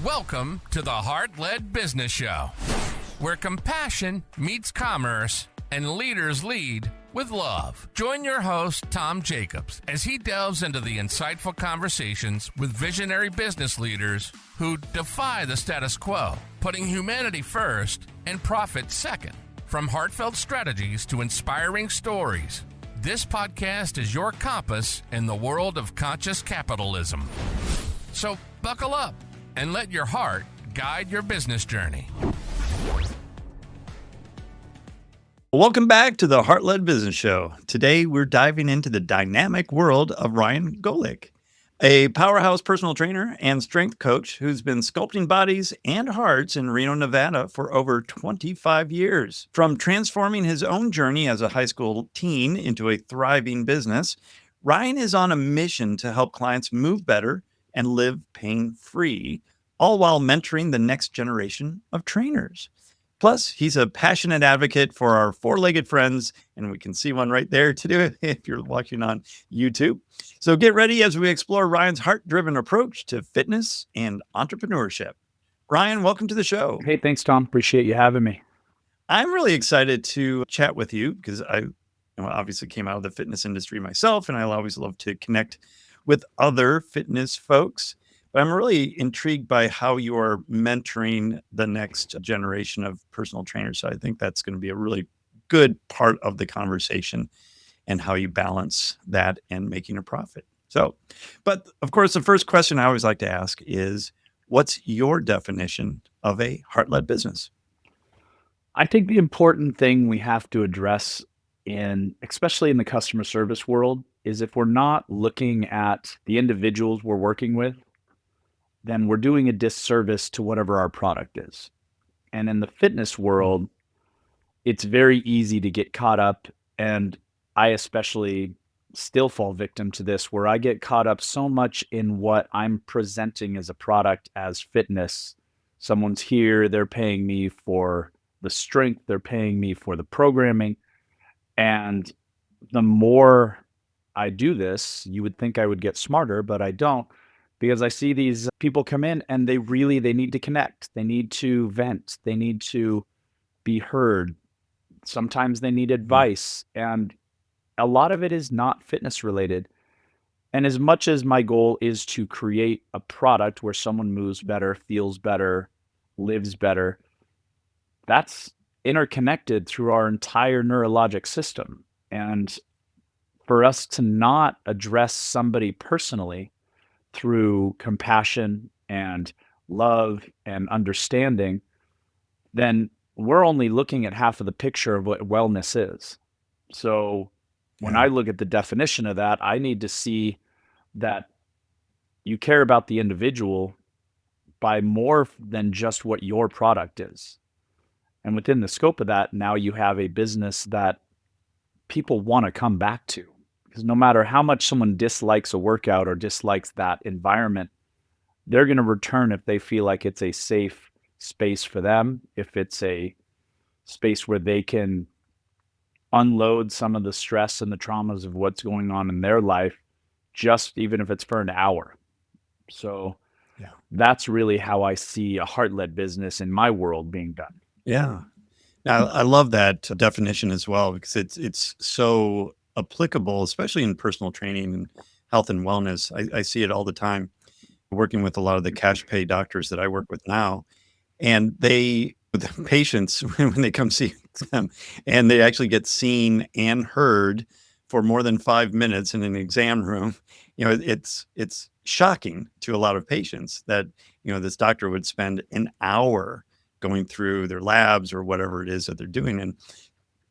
Welcome to the Heart-Led Business Show, where compassion meets commerce and leaders lead with love. Join your host, Tom Jackobs, as he delves into the insightful conversations with visionary business leaders who defy the status quo, putting humanity first and profit second. From heartfelt strategies to inspiring stories, this podcast is your compass in the world of conscious capitalism. So buckle up and let your heart guide your business journey. Welcome back to the Heart-Led Business Show. Today, we're diving into the dynamic world of Ryan Golec, a powerhouse personal trainer and strength coach who's been sculpting bodies and hearts in Reno, Nevada for over 25 years. From transforming his own journey as a high school teen into a thriving business, Ryan is on a mission to help clients move better and live pain-free, all while mentoring the next generation of trainers. Plus, he's a passionate advocate for our four-legged friends, and we can see one right there to do it if you're watching on YouTube. So get ready as we explore Ryan's heart-driven approach to fitness and entrepreneurship. Ryan, welcome to the show. Hey, thanks, Tom. Appreciate you having me. I'm really excited to chat with you because I obviously came out of the fitness industry myself, and I always love to connect with other fitness folks. But I'm really intrigued by how you are mentoring the next generation of personal trainers. So I think that's going to be a really good part of the conversation and how you balance that and making a profit. So, but of course, the first question I always like to ask is, what's your definition of a heart-led business? I think the important thing we have to address especially in the customer service world, is if we're not looking at the individuals we're working with, then we're doing a disservice to whatever our product is. And in the fitness world, it's very easy to get caught up, and I especially still fall victim to this, where I get caught up so much in what I'm presenting as a product as fitness. Someone's here, they're paying me for the strength, they're paying me for the programming. And the more I do this, you would think I would get smarter, but I don't, because I see these people come in and they need to connect. They need to vent. They need to be heard. Sometimes they need advice. And a lot of it is not fitness related. And as much as my goal is to create a product where someone moves better, feels better, lives better, that's interconnected through our entire neurologic system. And for us to not address somebody personally through compassion and love and understanding, then we're only looking at half of the picture of what wellness is. So when I look at the definition of that, I need to see that you care about the individual by more than just what your product is. And within the scope of that, now you have a business that people want to come back to. Because no matter how much someone dislikes a workout or dislikes that environment, they're going to return if they feel like it's a safe space for them, if it's a space where they can unload some of the stress and the traumas of what's going on in their life, just even if it's for an hour. So that's really how I see a heart-led business in my world being done. Yeah. Now, I love that definition as well, because it's so applicable, especially in personal training and health and wellness. I see it all the time working with a lot of the cash pay doctors that I work with now. And the patients, when they come see them, and they actually get seen and heard for more than 5 minutes in an exam room, it's shocking to a lot of patients that, this doctor would spend an hour going through their labs or whatever it is that they're doing. And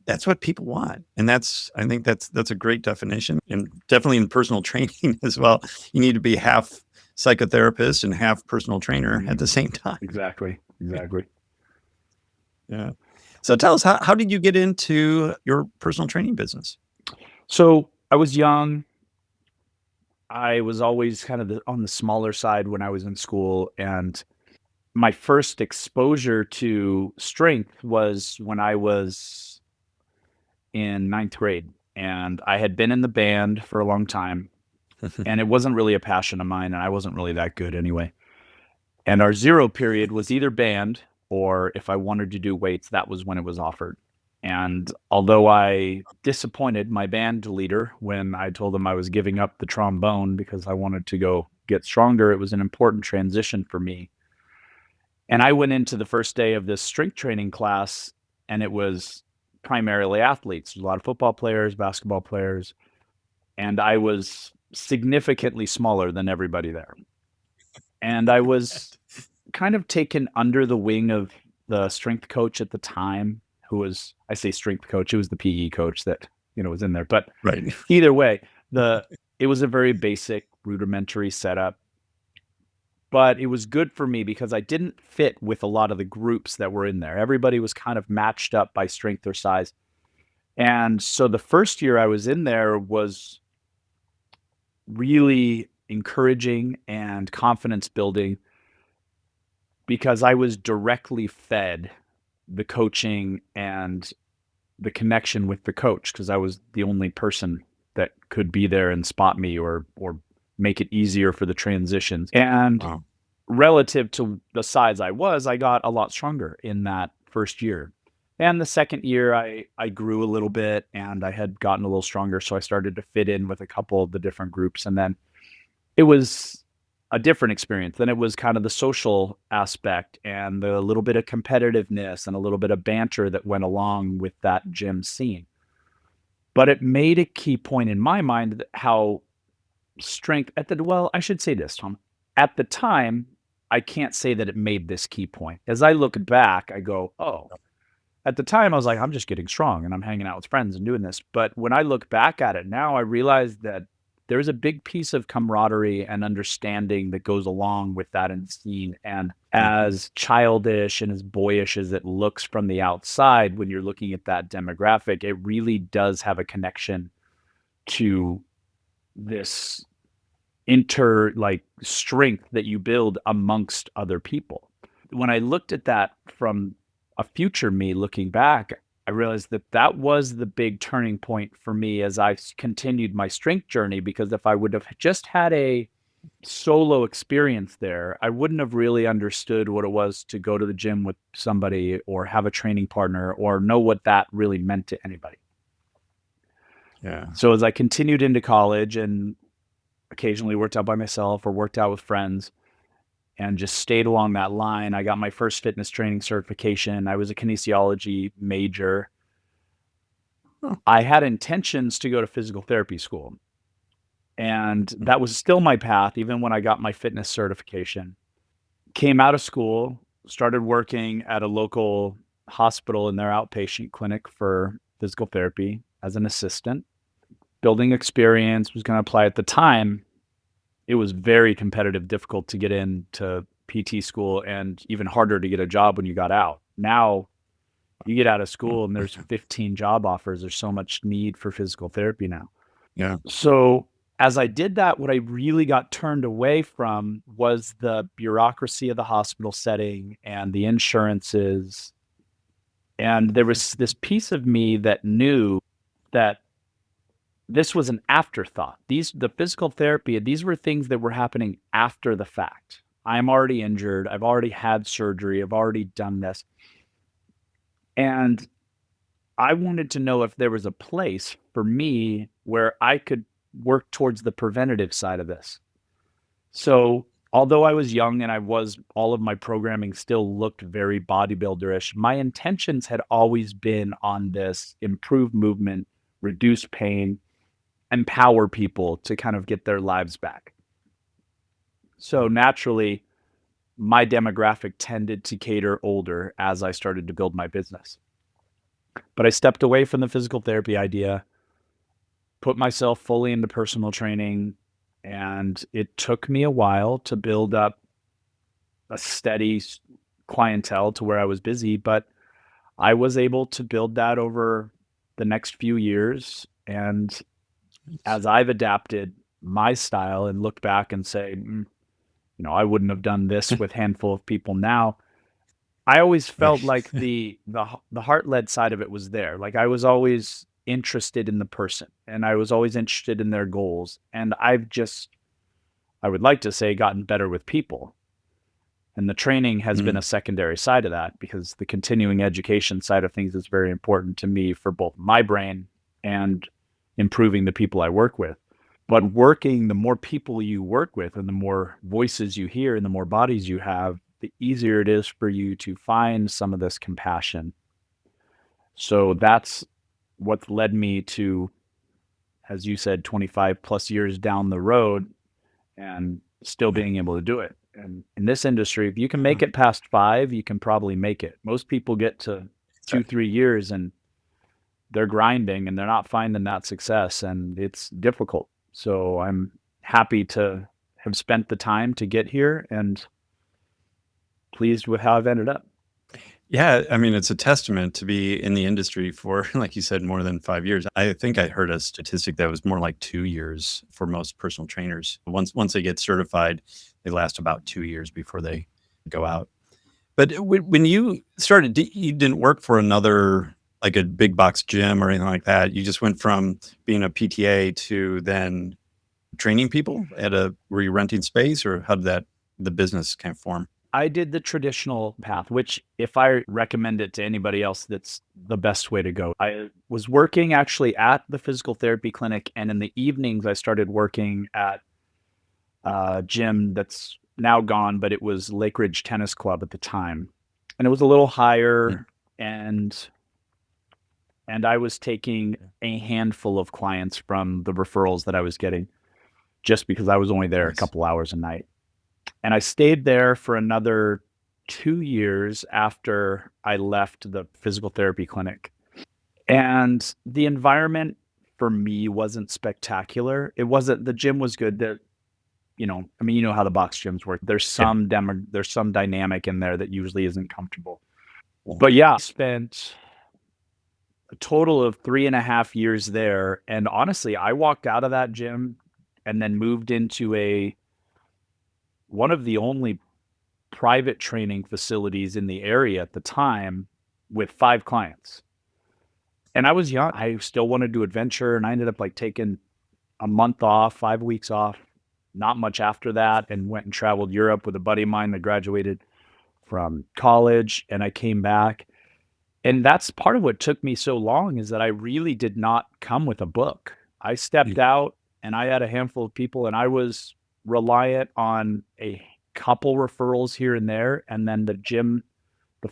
that's what people want. And I think that's a great definition. And definitely in personal training as well, you need to be half psychotherapist and half personal trainer at the same time. Exactly. Yeah. So tell us, how did you get into your personal training business? So I was young. I was always kind of on the smaller side when I was in school. And my first exposure to strength was when I was in 9th grade. And I had been in the band for a long time. And it wasn't really a passion of mine. And I wasn't really that good anyway. And our zero period was either banned, or if I wanted to do weights, that was when it was offered. And although I disappointed my band leader when I told him I was giving up the trombone because I wanted to go get stronger, it was an important transition for me. And I went into the first day of this strength training class, and it was primarily athletes. There's a lot of football players, basketball players, and I was significantly smaller than everybody there. And I was kind of taken under the wing of the strength coach at the time, who was, I say strength coach, it was the PE coach that, was in there. But Right. either way, it was a very basic, rudimentary setup. But it was good for me because I didn't fit with a lot of the groups that were in there. Everybody was kind of matched up by strength or size. And so the first year I was in there was really encouraging and confidence building because I was directly fed the coaching and the connection with the coach, because I was the only person that could be there and spot me or make it easier for the transitions. And Wow. relative to the size I was, I got a lot stronger in that first year. And the second year, I grew a little bit and I had gotten a little stronger. So I started to fit in with a couple of the different groups. And then it was a different experience. Then it was kind of the social aspect and the little bit of competitiveness and a little bit of banter that went along with that gym scene. But it made a key point in my mind that how strength I should say this, Tom. At the time, I can't say that it made this key point. As I look back, I go, oh, at the time I was like, I'm just getting strong and I'm hanging out with friends and doing this. But when I look back at it now, I realize that there's a big piece of camaraderie and understanding that goes along with that in scene. And as childish and as boyish as it looks from the outside, when you're looking at that demographic, it really does have a connection to this strength that you build amongst other people. When I looked at that from a future me looking back, I realized that that was the big turning point for me as I continued my strength journey, because if I would have just had a solo experience there, I wouldn't have really understood what it was to go to the gym with somebody or have a training partner or know what that really meant to anybody. Yeah. So as I continued into college and occasionally worked out by myself or worked out with friends and just stayed along that line, I got my first fitness training certification. I was a kinesiology major. Huh. I had intentions to go to physical therapy school, and that was still my path even when I got my fitness certification. Came out of school, started working at a local hospital in their outpatient clinic for physical therapy as an assistant, building experience, was going to apply. At the time, it was very competitive, difficult to get into PT school, and even harder to get a job when you got out. Now, you get out of school and there's 15 job offers. There's so much need for physical therapy now. Yeah. So as I did that, what I really got turned away from was the bureaucracy of the hospital setting and the insurances. And there was this piece of me that knew that this was an afterthought. The physical therapy, these were things that were happening after the fact. I'm already injured. I've already had surgery. I've already done this. And I wanted to know if there was a place for me where I could work towards the preventative side of this. So although I was young and all of my programming still looked very bodybuilderish, my intentions had always been on this: improve movement, reduce pain, empower people to kind of get their lives back. So naturally, my demographic tended to cater older as I started to build my business. But I stepped away from the physical therapy idea, put myself fully into personal training, and it took me a while to build up a steady clientele to where I was busy, but I was able to build that over the next few years. And as I've adapted my style and look back and say, I wouldn't have done this with a handful of people now. I always felt like the heart-led side of it was there. Like I was always interested in the person and I was always interested in their goals. And I would like to say, gotten better with people. And the training has been a secondary side of that, because the continuing education side of things is very important to me for both my brain and improving the people I work with. But the more people you work with and the more voices you hear and the more bodies you have, the easier it is for you to find some of this compassion. So that's what's led me to, as you said, 25 plus years down the road and still being able to do it. And in this industry, if you can make it past 5, you can probably make it. Most people get to 2-3 years and they're grinding and they're not finding that success, and it's difficult. So I'm happy to have spent the time to get here and pleased with how I've ended up. Yeah, I mean, it's a testament to be in the industry for, like you said, more than 5 years. I think I heard a statistic that was more like 2 years for most personal trainers. Once they get certified, they last about 2 years before they go out. But when you started, you didn't work for another, like a big box gym or anything like that. You just went from being a PTA to then training people were you renting space, or how did the business kind of form? I did the traditional path, which if I recommend it to anybody else, that's the best way to go. I was working actually at the physical therapy clinic, and in the evenings I started working at a gym that's now gone, but it was Lake Ridge Tennis Club at the time. And it was a little higher, and I was taking a handful of clients from the referrals that I was getting, just because I was only there a couple hours a night. And I stayed there for another 2 years after I left the physical therapy clinic. And the environment for me wasn't spectacular. The gym was good. You know how the box gyms work. There's some dynamic in there that usually isn't comfortable. But yeah, I spent a total of 3.5 years there. And honestly, I walked out of that gym and then moved into one of the only private training facilities in the area at the time with 5 clients. And I was young. I still wanted to adventure, and I ended up taking a month off, 5 weeks off, not much after that, and went and traveled Europe with a buddy of mine that graduated from college, and I came back. And that's part of what took me so long, is that I really did not come with a book. I stepped out and I had a handful of people, and I was reliant on a couple referrals here and there. And then the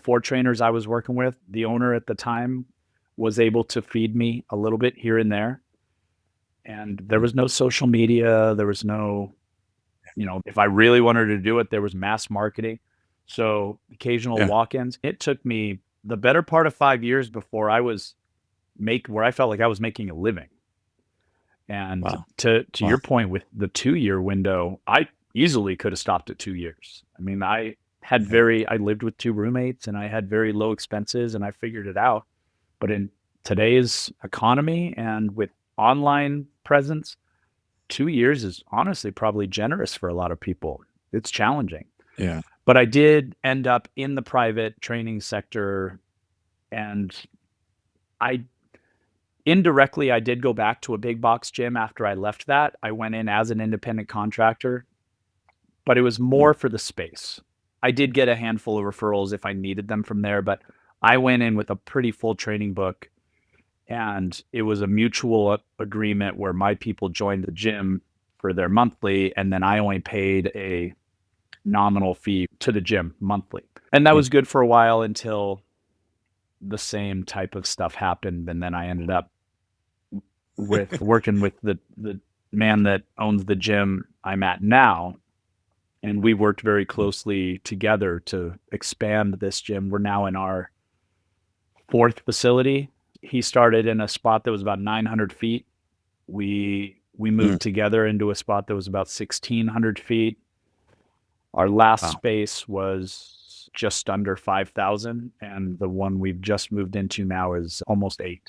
4 trainers I was working with, the owner at the time was able to feed me a little bit here and there. And there was no social media. There was no, if I really wanted to do it, there was mass marketing. So occasional walk-ins. It took me the better part of 5 years before where I felt like I was making a living. And to your point with the 2-year window, I easily could have stopped at 2 years. I mean, I lived with 2 roommates, and I had very low expenses, and I figured it out. But in today's economy and with online presence, 2 years is honestly probably generous for a lot of people. It's challenging. Yeah. But I did end up in the private training sector, and indirectly, I did go back to a big box gym after I left that. I went in as an independent contractor, but it was more for the space. I did get a handful of referrals if I needed them from there, but I went in with a pretty full training book, and it was a mutual agreement where my people joined the gym for their monthly, and then I only paid a nominal fee to the gym monthly. And that was good for a while until the same type of stuff happened, and then I ended up with working with the man that owns the gym I'm at now, and we worked very closely together to expand this gym. We're now in our 4th facility. He started in a spot that was about 900 feet. We moved together into a spot that was about 1,600 feet. Our last space was just under 5,000, and the one we've just moved into now is almost 8.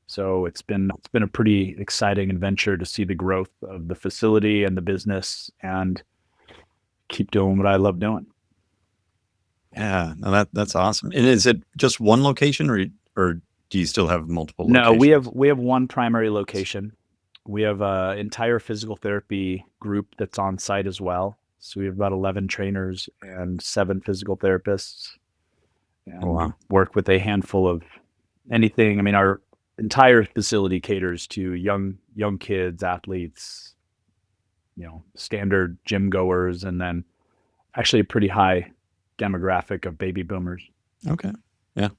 So it's been a pretty exciting adventure to see the growth of the facility and the business, and keep doing what I love doing. Yeah, no, that's awesome. And is it just one location, or do you still have multiple locations? No, we have one primary location. We have an entire physical therapy group that's on site as well. So we have about 11 trainers and 7 physical therapists. And Oh, wow. we work with a handful of anything. I mean, our entire facility caters to young kids, athletes, standard gym goers, and then actually a pretty high demographic of baby boomers. Okay. Yeah.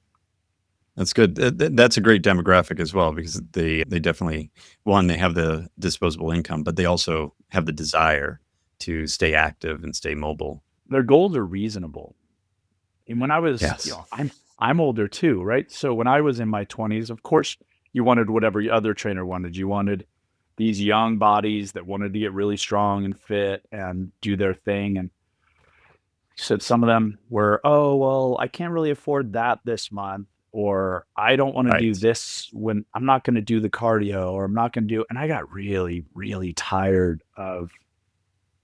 That's good. That's a great demographic as well, because they definitely, one, they have the disposable income, but they also have the desire to stay active and stay mobile. Their goals are reasonable. And when I was, Yes. I'm older too, right? So when I was in my 20s, of course, you wanted whatever your other trainer wanted. You wanted these young bodies that wanted to get really strong and fit and do their thing. And so some of them were, oh, well, I can't really afford that this month, or I don't want to do Right. this when I'm not going to do the cardio, or I'm not going to do. And I got really, really tired of.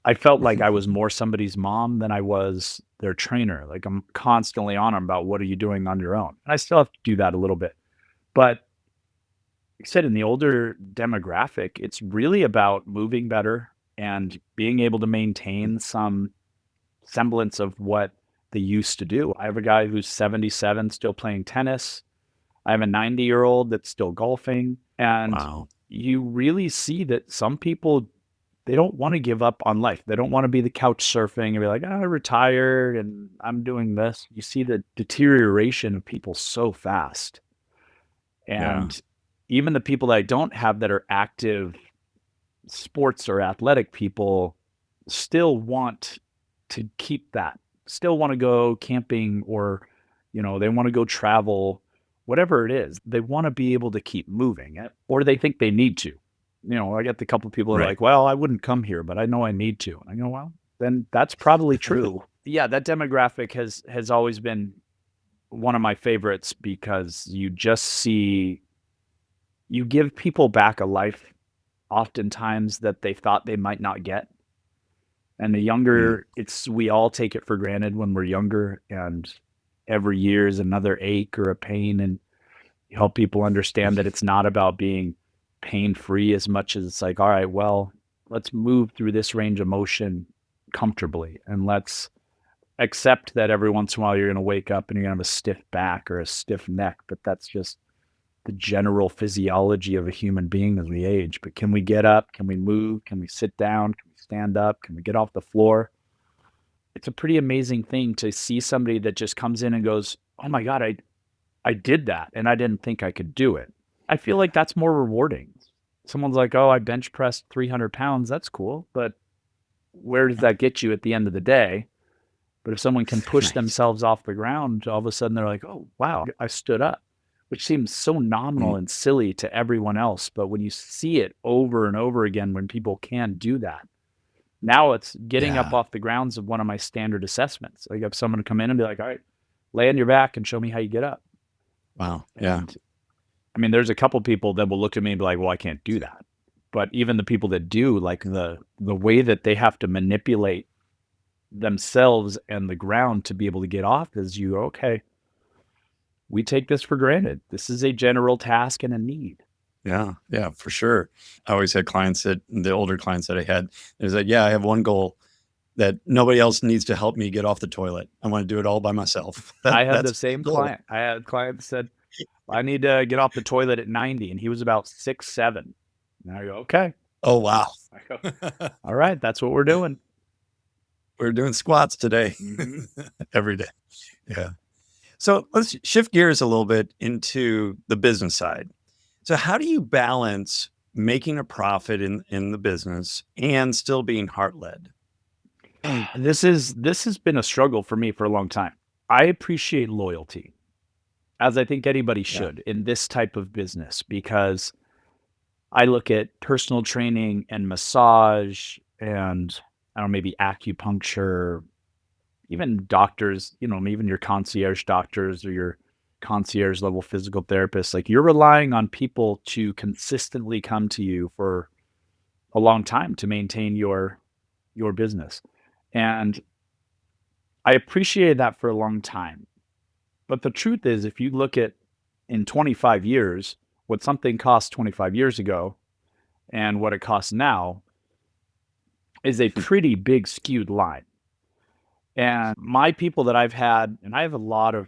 I felt like I was more somebody's mom than I was their trainer. Like I'm constantly on them about what are you doing on your own, and I still have to do that a little bit. But like I said, in the older demographic, it's really about moving better and being able to maintain some semblance of what they used to do. I have a guy who's 77 still playing tennis. I have a 90-year-old that's still golfing. And Wow. you really see that some people, they don't want to give up on life. They don't want to be the couch surfing and be like, I retired and I'm doing this. You see the deterioration of people so fast. Yeah. And even the people that I don't have that are active sports or athletic people still want to keep that, still want to go camping, or, they want to go travel, whatever it is. They want to be able to keep moving it, or they think they need to. I get the couple of people that are Right. like, well, I wouldn't come here, but I know I need to. And I go, well, then that's probably true. Yeah, that demographic has always been one of my favorites, because you just see, you give people back a life oftentimes that they thought they might not get. And the Mm. younger, we all take it for granted when we're younger, and every year is another ache or a pain. And you help people understand that it's not about being pain-free as much as it's like, all right, well, let's move through this range of motion comfortably, and let's accept that every once in a while you're going to wake up and you're going to have a stiff back or a stiff neck, but that's just the general physiology of a human being as we age. But can we get up? Can we move? Can we sit down? Can we stand up? Can we get off the floor? It's a pretty amazing thing to see somebody that just comes in and goes, oh my God, I did that and I didn't think I could do it. I feel like that's more rewarding. Someone's like, oh, I bench pressed 300 pounds. That's cool. But where does that get you at the end of the day? But if someone can push Right. themselves off the ground, all of a sudden they're like, oh, wow, I stood up, which seems so nominal Mm. and silly to everyone else. But when you see it over and over again, when people can do that, now it's getting up Yeah. off the grounds of one of my standard assessments. Like, if someone come in and be like, all right, lay on your back and show me how you get up. Wow. Yeah. And I mean, there's a couple people that will look at me and be like, well, I can't do that. But even the people that do, like the way that they have to manipulate themselves and the ground to be able to get off is, okay, we take this for granted. This is a general task and a need. Yeah. Yeah, for sure. I always had clients the older clients that I had, there's like, yeah, I have one goal, that nobody else needs to help me get off the toilet. I want to do it all by myself. I had the That's same the goal. client. I had a client that said, I need to get off the toilet at 90. And he was about 6'7". And I go, okay. Oh, wow. I go, all right, that's what we're doing. We're doing squats today. Every day. Yeah. So let's shift gears a little bit into the business side. So how do you balance making a profit in the business and still being heart-led? This has been a struggle for me for a long time. I appreciate loyalty, as I think anybody Yeah. should in this type of business, because I look at personal training and massage and, I don't know, maybe acupuncture, even doctors, even your concierge doctors or your concierge level physical therapists. Like, you're relying on people to consistently come to you for a long time to maintain your business. And I appreciated that for a long time. But the truth is, if you look at in 25 years, what something cost 25 years ago and what it costs now, is a pretty big skewed line. And my people that I've had, and I have a lot of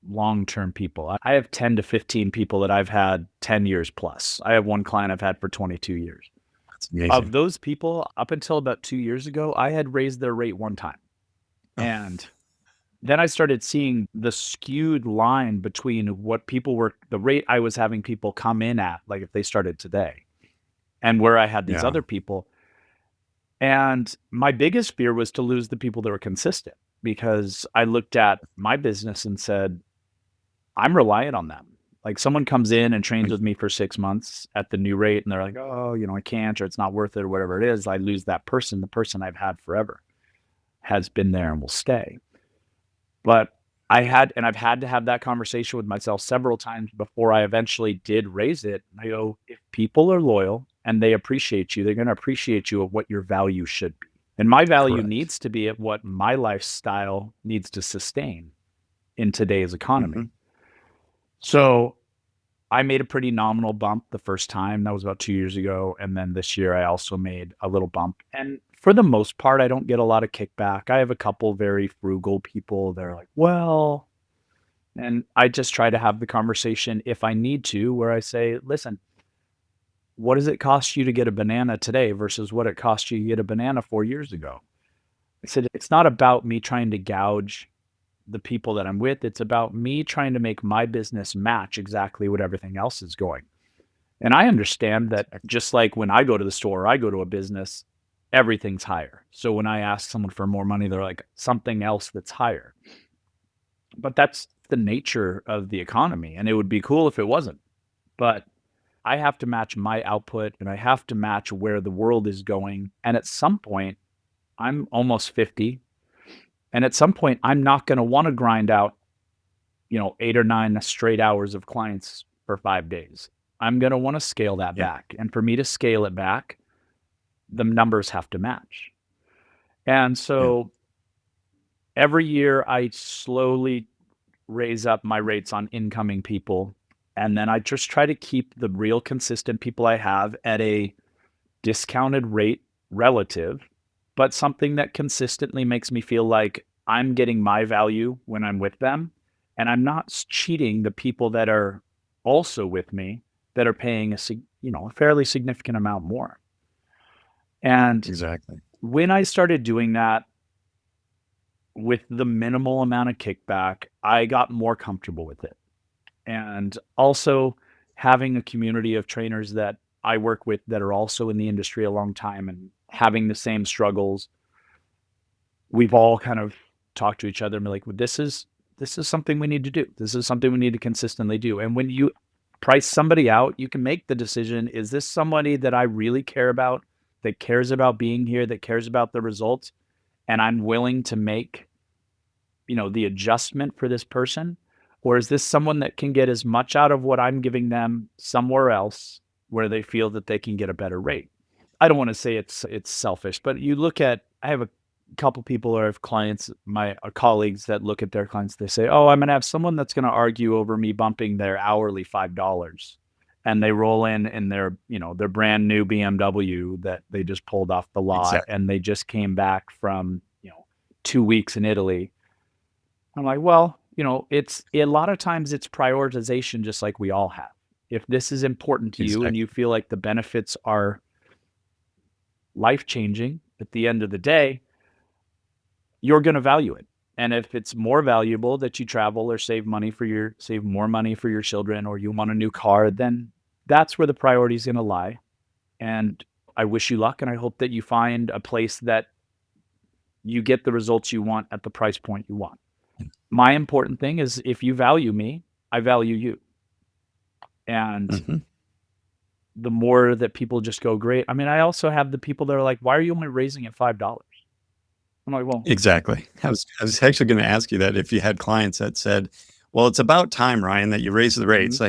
long-term people. I have 10 to 15 people that I've had 10 years plus. I have one client I've had for 22 years. That's amazing. Of those people, up until about 2 years ago, I had raised their rate one time. And then I started seeing the skewed line between what people were, the rate I was having people come in at, like if they started today, and where I had these Yeah. other people. And my biggest fear was to lose the people that were consistent, because I looked at my business and said, I'm reliant on them. Like someone comes in and trains with me for 6 months at the new rate and they're like, oh, I can't, or it's not worth it, or whatever it is. I lose that person. The person I've had forever has been there and will stay. But I've had to have that conversation with myself several times before I eventually did raise it. I go, if people are loyal and they appreciate you, they're going to appreciate you at what your value should be. And my value Correct. needs to be at what my lifestyle needs to sustain in today's economy. Mhm. So I made a pretty nominal bump the first time. That was about 2 years ago. And then this year I also made a little bump. And for the most part, I don't get a lot of kickback. I have a couple very frugal people. They're like, well, and I just try to have the conversation if I need to, where I say, listen, what does it cost you to get a banana today versus what it cost you to get a banana 4 years ago? I said, it's not about me trying to gouge the people that I'm with. It's about me trying to make my business match exactly what everything else is going. And I understand that just like when I go to the store, or I go to a business, everything's higher. So when I ask someone for more money, they're like, something else that's higher. But that's the nature of the economy. And it would be cool if it wasn't. But I have to match my output and I have to match where the world is going. And at some point, I'm almost 50. And at some point, I'm not going to want to grind out, 8 or 9 straight hours of clients for 5 days. I'm going to want to scale that back. And for me to scale it back, the numbers have to match. And so every year I slowly raise up my rates on incoming people. And then I just try to keep the real consistent people I have at a discounted rate relative, but something that consistently makes me feel like I'm getting my value when I'm with them. And I'm not cheating the people that are also with me that are paying a fairly significant amount more. And Exactly. when I started doing that with the minimal amount of kickback, I got more comfortable with it. And also having a community of trainers that I work with that are also in the industry a long time and having the same struggles, we've all kind of talked to each other and be like, well, this is something we need to do. This is something we need to consistently do. And when you price somebody out, you can make the decision, is this somebody that I really care about, that cares about being here, that cares about the results, and I'm willing to make, the adjustment for this person? Or is this someone that can get as much out of what I'm giving them somewhere else where they feel that they can get a better rate? I don't want to say it's selfish, but you look at, I have a couple people or I have clients, my colleagues that look at their clients, they say, oh, I'm going to have someone that's going to argue over me bumping their hourly $5. And they roll in their, their brand new BMW that they just pulled off the lot. Exactly. And they just came back from, 2 weeks in Italy. I'm like, well, it's a lot of times it's prioritization, just like we all have. If this is important to you and you feel like the benefits are life-changing at the end of the day, you're going to value it. And if it's more valuable that you travel or save more money for your children, or you want a new car, then that's where the priority is going to lie. And I wish you luck. And I hope that you find a place that you get the results you want at the price point you want. My important thing is, if you value me, I value you. And the more that people just go, great. I mean, I also have the people that are like, why are you only raising it $5? I'm like, well, Exactly. I was actually going to ask you that if you had clients that said, well, it's about time, Ryan, that you raise the rates,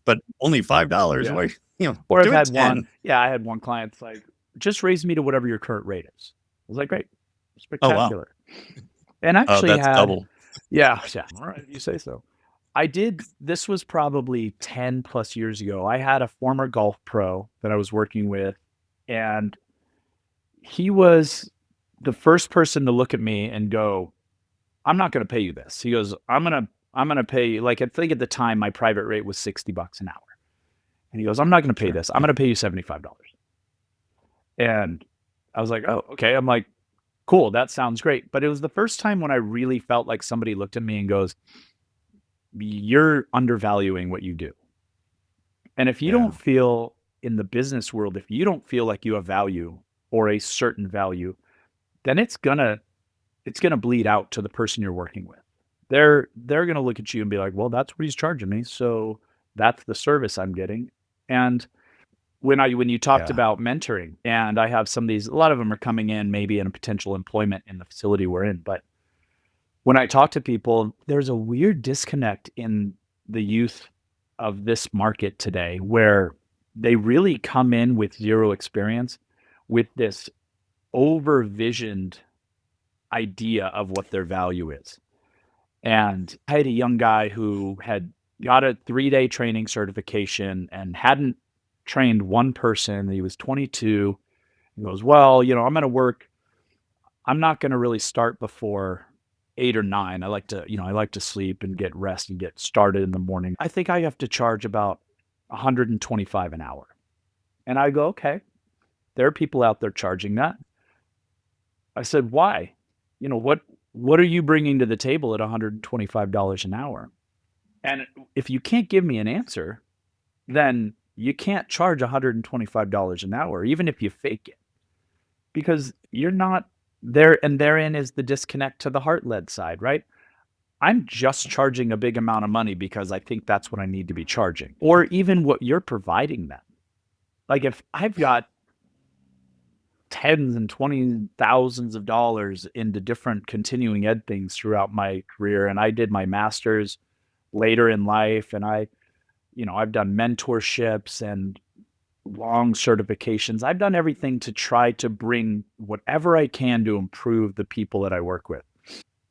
but only $5. Yeah. Why, or I've do it had 10. I had one client that's like, just raise me to whatever your current rate is. I was like, great, Oh, wow. spectacular. And actually That's double. Yeah. All right, you say so. This was probably 10 plus years ago. I had a former golf pro that I was working with, and he was the first person to look at me and go, I'm not going to pay you this. He goes, I'm going to pay you. Like, I think at the time, my private rate was $60 an hour. And he goes, I'm not going to pay Sure. this. I'm going to pay you $75. And I was like, oh, okay. I'm like, cool. That sounds great. But it was the first time when I really felt like somebody looked at me and goes, you're undervaluing what you do. And if you Yeah. don't feel in the business world, if you don't feel like you have value or a certain value, then it's gonna bleed out to the person you're working with. They're gonna look at you and be like, well, that's what he's charging me, so that's the service I'm getting. And when you talked Yeah. about mentoring, and I have some of these, a lot of them are coming in maybe in a potential employment in the facility we're in, but when I talk to people, there's a weird disconnect in the youth of this market today where they really come in with zero experience with this over visioned idea of what their value is. And I had a young guy who had got a 3-day training certification and hadn't trained one person. He was 22. He goes, well, I'm not going to really start before 8 or 9. I like to sleep and get rest and get started in the morning. I think I have to charge about 125 an hour. And I go, okay, there are people out there charging that. I said, why? What are you bringing to the table at $125 an hour? And if you can't give me an answer, then you can't charge $125 an hour, even if you fake it, because you're not there. And therein is the disconnect to the heart-led side, right? I'm just charging a big amount of money because I think that's what I need to be charging, or even what you're providing them. Like if I've got tens and 20 thousands of dollars into different continuing ed things throughout my career, and I did my master's later in life, and I've done mentorships and long certifications. I've done everything to try to bring whatever I can to improve the people that I work with.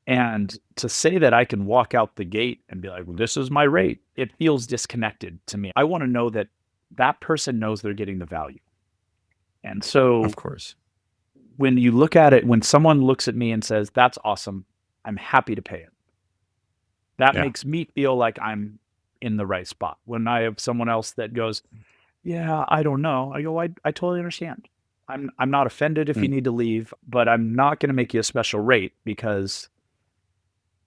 And to say that I can walk out the gate and be like, well, this is my rate, it feels disconnected to me. I want to know that that person knows they're getting the value. And so Of course. when you look at it, when someone looks at me and says, that's awesome, I'm happy to pay it. That Yeah. makes me feel like I'm in the right spot. When I have someone else that goes, yeah, I don't know, I go, I totally understand. I'm not offended if you Mm. need to leave, but I'm not going to make you a special rate because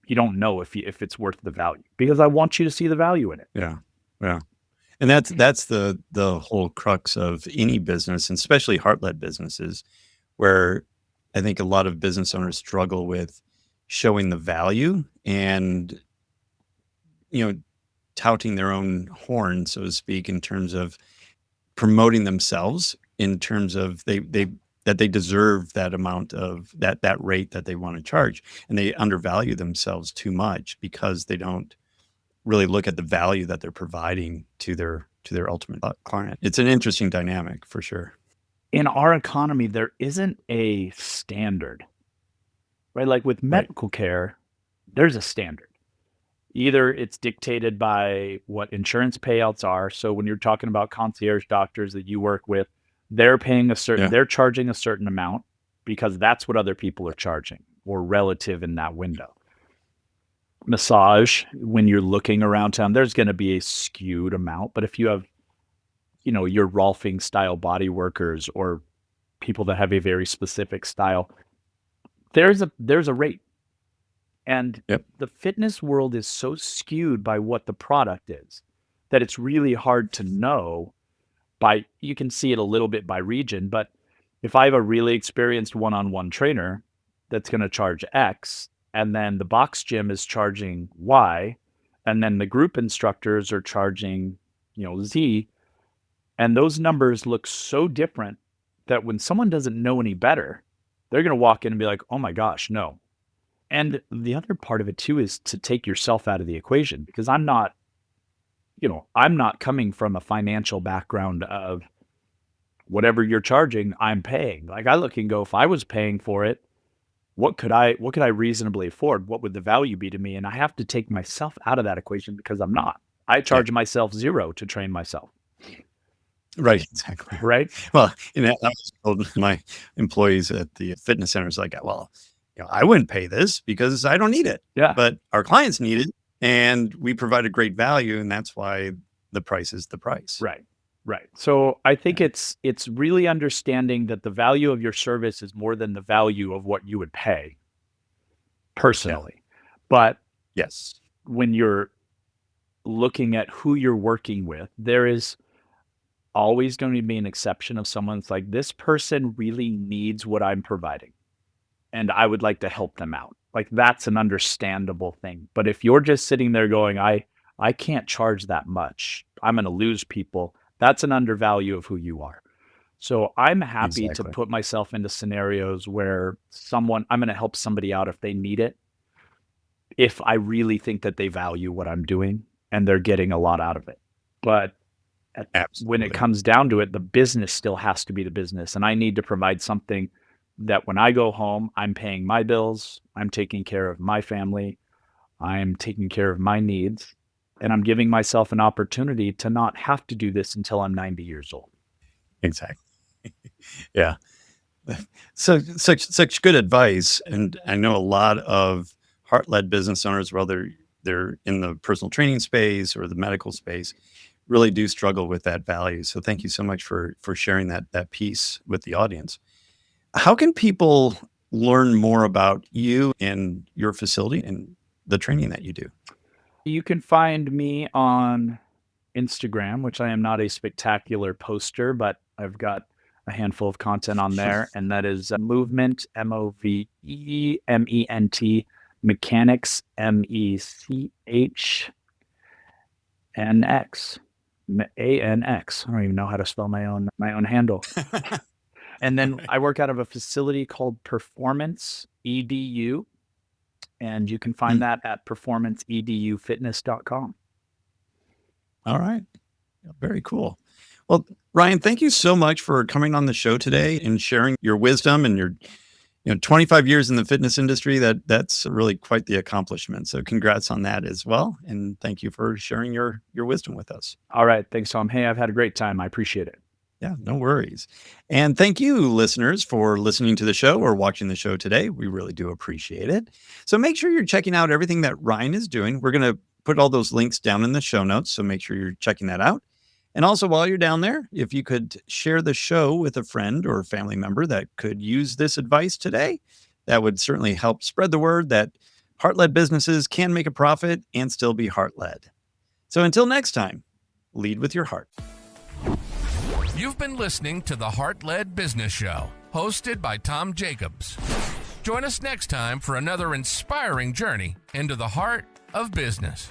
you don't know if it's worth the value, because I want you to see the value in it. Yeah. Yeah. And that's the whole crux of any business, and especially heart-led businesses, where I think a lot of business owners struggle with showing the value and, touting their own horn, so to speak, in terms of promoting themselves, in terms of they deserve that amount of that rate that they want to charge, and they undervalue themselves too much because they don't really look at the value that they're providing to their ultimate client. It's an interesting dynamic for sure. In our economy, there isn't a standard, right? Like with Right. medical care, there's a standard. Either it's dictated by what insurance payouts are. So when you're talking about concierge doctors that you work with, they're Yeah. they're charging a certain amount because that's what other people are charging or relative in that window. Massage, when you're looking around town, there's going to be a skewed amount. But if you have, your Rolfing style body workers or people that have a very specific style, there's a rate. And Yep. the fitness world is so skewed by what the product is that it's really hard to know. You can see it a little bit by region, but if I have a really experienced one-on-one trainer that's going to charge X, and then the box gym is charging Y, and then the group instructors are charging, Z, and those numbers look so different that when someone doesn't know any better, they're going to walk in and be like, oh my gosh, no. And the other part of it too is to take yourself out of the equation, because I'm not coming from a financial background of whatever you're charging, I'm paying. Like I look and go, if I was paying for it, what could I reasonably afford? What would the value be to me? And I have to take myself out of that equation because I'm not. I charge myself zero to train myself. Right, exactly. right? Well, I was told my employees at the fitness centers, like, well, I wouldn't pay this because I don't need it, Yeah. but our clients need it, and we provide a great value, and that's why the price is the price. Right. Right. So I think Yeah. it's really understanding that the value of your service is more than the value of what you would pay personally. But Yes. when you're looking at who you're working with, there is always going to be an exception of someone that's like, this person really needs what I'm providing, and I would like to help them out. Like, that's an understandable thing. But if you're just sitting there going, I can't charge that much, I'm going to lose people, that's an undervalue of who you are. So I'm happy to Exactly. put myself into scenarios where I'm going to help somebody out if they need it, if I really think that they value what I'm doing and they're getting a lot out of it. But when it Absolutely. comes down to it, the business still has to be the business. And I need to provide something that when I go home, I'm paying my bills, I'm taking care of my family, I'm taking care of my needs, and I'm giving myself an opportunity to not have to do this until I'm 90 years old. Exactly. Yeah. So such good advice. And I know a lot of heart-led business owners, whether they're in the personal training space or the medical space, really do struggle with that value. So thank you so much for sharing that piece with the audience. How can people learn more about you and your facility and the training that you do? You can find me on Instagram, which I am not a spectacular poster, but I've got a handful of content on there, and that is Movement, Movement, Mechanx, Mechnx, ANX. I don't even know how to spell my own handle. And then I work out of a facility called Performance EDU, and you can find that at performanceedufitness.com. All right. Very cool. Well, Ryan, thank you so much for coming on the show today and sharing your wisdom and your 25 years in the fitness industry. That's really quite the accomplishment. So congrats on that as well. And thank you for sharing your wisdom with us. All right. Thanks, Tom. Hey, I've had a great time. I appreciate it. Yeah, no worries. And thank you, listeners, for listening to the show or watching the show today. We really do appreciate it. So make sure you're checking out everything that Ryan is doing. We're going to put all those links down in the show notes. So make sure you're checking that out. And also, while you're down there, if you could share the show with a friend or a family member that could use this advice today, that would certainly help spread the word that heart-led businesses can make a profit and still be heart-led. So until next time, lead with your heart. You've been listening to the Heart-Led Business Show, hosted by Tom Jackobs. Join us next time for another inspiring journey into the heart of business.